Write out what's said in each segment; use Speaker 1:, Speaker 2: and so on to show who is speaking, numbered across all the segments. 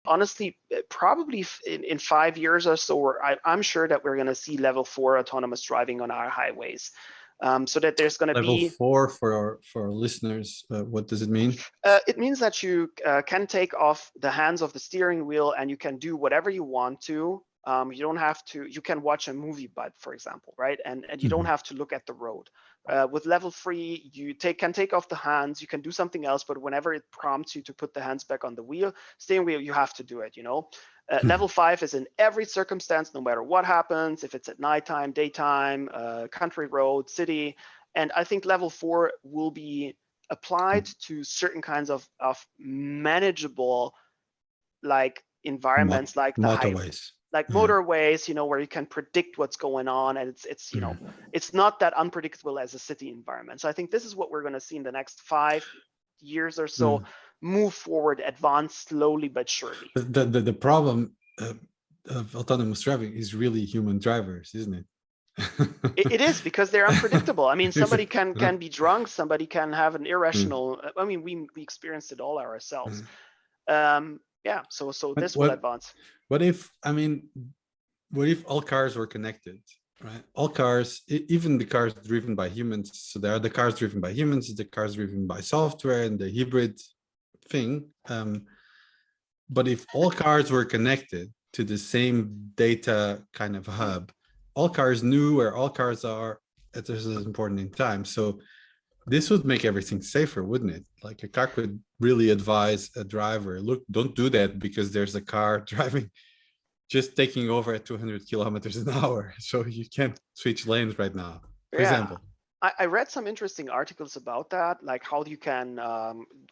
Speaker 1: honestly, probably in 5 years or so, I'm sure that we're going to see level 4 autonomous driving on our highways. So that there's going to
Speaker 2: Level
Speaker 1: be
Speaker 2: 4 for our listeners. What does it mean?
Speaker 1: It means that you can take off the hands of the steering wheel and you can do whatever you want to. You don't have to. You can watch a movie, but for example, right? And you don't have to look at the road. With level 3, you can take off the hands. You can do something else, but whenever it prompts you to put the hands back on the steering wheel, you have to do it. Level 5 is in every circumstance, no matter what happens. If it's at nighttime, daytime, country road, city, and I think level 4 will be applied to certain kinds of manageable environments, like the
Speaker 2: motorways.
Speaker 1: like motorways, where you can predict what's going on, and it's not that unpredictable as a city environment. So I think this is what we're going to see in the next 5 years or so. Move forward, advance slowly but surely.
Speaker 2: The problem of autonomous driving is really human drivers, isn't it?
Speaker 1: It is, because they're unpredictable. I mean, somebody can be drunk, somebody can have an irrational. I mean, we experienced it all ourselves. Yeah. So this will advance.
Speaker 2: What if all cars were connected, right? All cars, even the cars driven by humans. So there are the cars driven by humans, the cars driven by software, and the hybrid thing. But if all cars were connected to the same data kind of hub, all cars knew where all cars are at this important in time. So this would make everything safer, wouldn't it? Like a car could really advise a driver, look, don't do that because there's a car driving, just taking over at 200 kilometers an hour. So you can't switch lanes right now, for example.
Speaker 1: I read some interesting articles about that, like how you can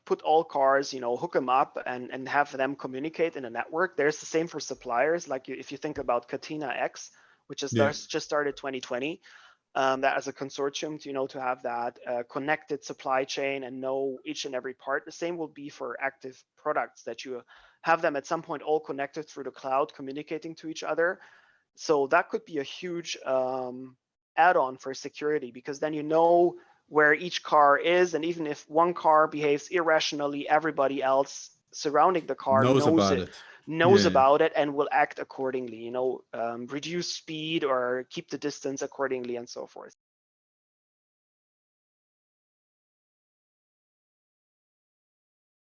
Speaker 1: put all cars, hook them up and have them communicate in a network. There's the same for suppliers. Like if you think about Catena X, which is just started 2020, that as a consortium, to have that connected supply chain and know each and every part. The same will be for active products, that you have them at some point all connected through the cloud, communicating to each other. So that could be a huge add-on for security, because then you know where each car is, and even if one car behaves irrationally, everybody else surrounding the car knows about it and will act accordingly, reduce speed or keep the distance accordingly and so forth.